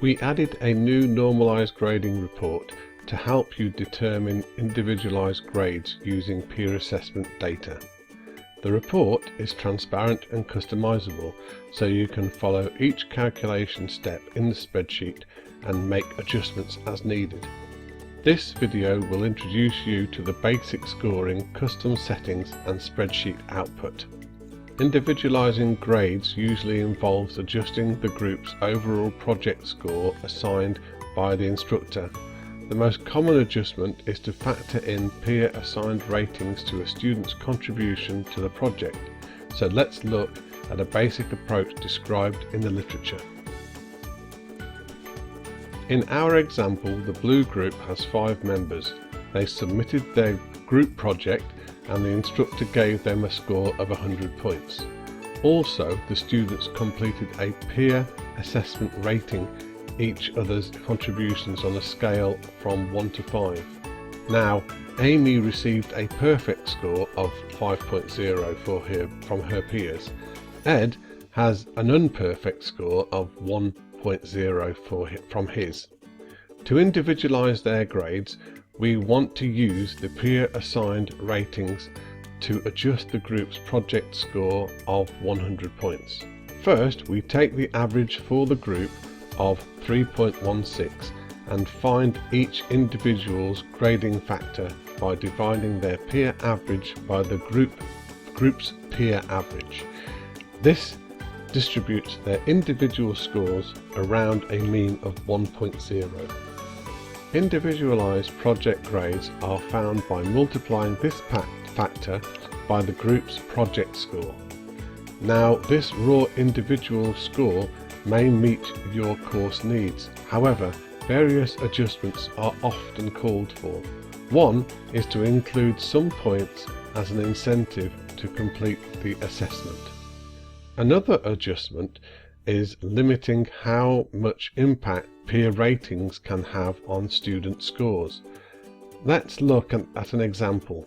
We added a new normalized grading report to help you determine individualized grades using peer assessment data. The report is transparent and customizable, so you can follow each calculation step in the spreadsheet and make adjustments as needed. This video will introduce you to the basic scoring, custom settings and spreadsheet output. Individualizing grades usually involves adjusting the group's overall project score assigned by the instructor. The most common adjustment is to factor in peer-assigned ratings to a student's contribution to the project. So let's look at a basic approach described in the literature. In our example, the blue group has 5 members. They submitted their group project and the instructor gave them a score of 100 points. Also, the students completed a peer assessment rating each other's contributions on a scale from 1 to 5. Now, Amy received a perfect score of 5.0 from her peers. Ed has an unperfect score of 1.0 from his. To individualize their grades, we want to use the peer assigned ratings to adjust the group's project score of 100 points. First, we take the average for the group of 3.16 and find each individual's grading factor by dividing their peer average by the group's peer average. This distributes their individual scores around a mean of 1.0. Individualized project grades are found by multiplying this factor by the group's project score. Now, this raw individual score may meet your course needs. However, various adjustments are often called for. One is to include some points as an incentive to complete the assessment. Another adjustment is limiting how much impact peer ratings can have on student scores. Let's look at an example.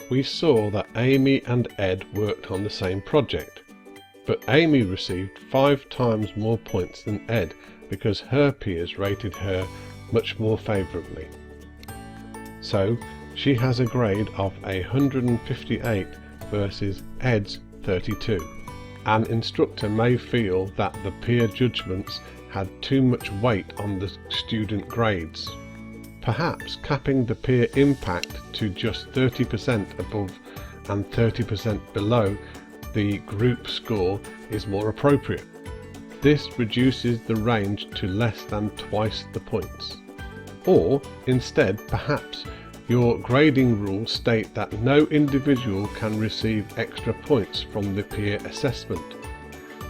We saw that Amy and Ed worked on the same project, but Amy received 5 times more points than Ed because her peers rated her much more favourably. So she has a grade of 158 versus Ed's 32. An instructor may feel that the peer judgments had too much weight on the student grades. Perhaps capping the peer impact to just 30% above and 30% below the group score is more appropriate. This reduces the range to less than twice the points. Or instead, perhaps your grading rules state that no individual can receive extra points from the peer assessment,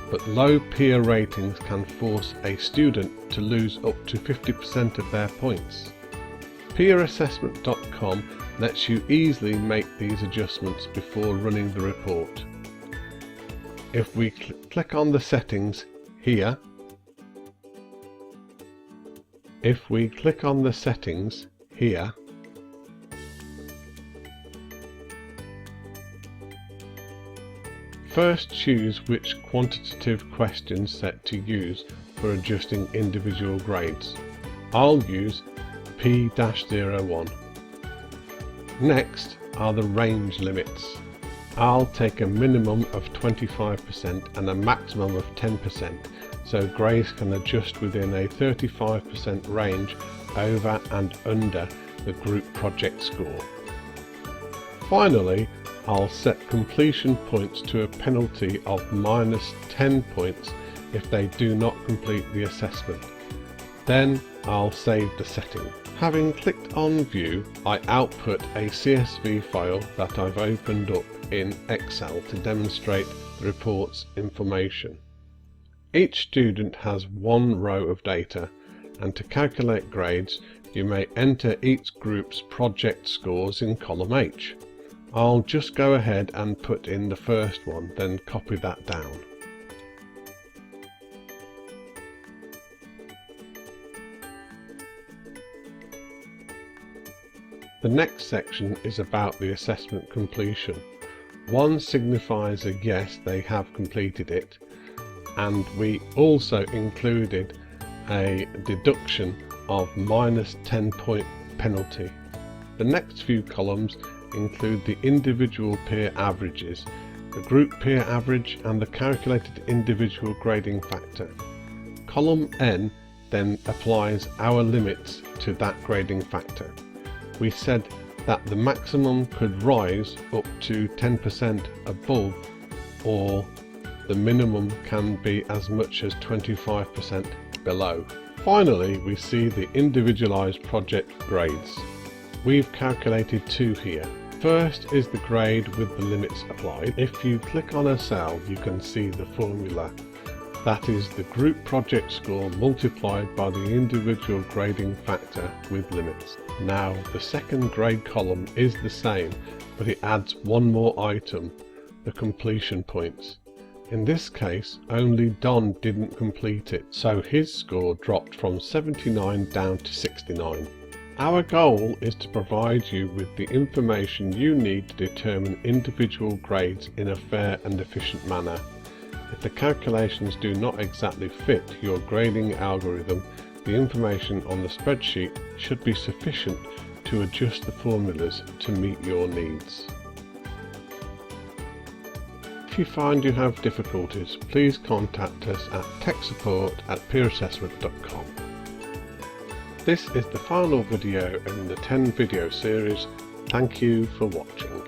but low peer ratings can force a student to lose up to 50% of their points. Peerassessment.com lets you easily make these adjustments before running the report. If we click on the settings here, first choose which quantitative question set to use for adjusting individual grades. I'll use P-01. Next are the range limits. I'll take a minimum of 25% and a maximum of 10%, so grades can adjust within a 35% range over and under the group project score. Finally, I'll set completion points to a penalty of minus 10 points if they do not complete the assessment. Then I'll save the setting. Having clicked on View, I output a CSV file that I've opened up in Excel to demonstrate the report's information. Each student has one row of data, and to calculate grades, you may enter each group's project scores in column H. I'll just go ahead and put in the first one, then copy that down. The next section is about the assessment completion. 1 signifies a yes, they have completed it, and we also included a deduction of -10 point penalty. The next few columns include the individual peer averages, the group peer average and the calculated individual grading factor. Column N then applies our limits to that grading factor. We said that the maximum could rise up to 10% above, or the minimum can be as much as 25% below. Finally, we see the individualized project grades. We've calculated 2 here. First is the grade with the limits applied. If you click on a cell, you can see the formula. That is the group project score multiplied by the individual grading factor with limits. Now, the second grade column is the same, but it adds one more item, the completion points. In this case, only Don didn't complete it, so his score dropped from 79 down to 69. Our goal is to provide you with the information you need to determine individual grades in a fair and efficient manner. If the calculations do not exactly fit your grading algorithm, the information on the spreadsheet should be sufficient to adjust the formulas to meet your needs. If you find you have difficulties, please contact us at techsupport@peerassessment.com. This is the final video in the 10 video series. Thank you for watching.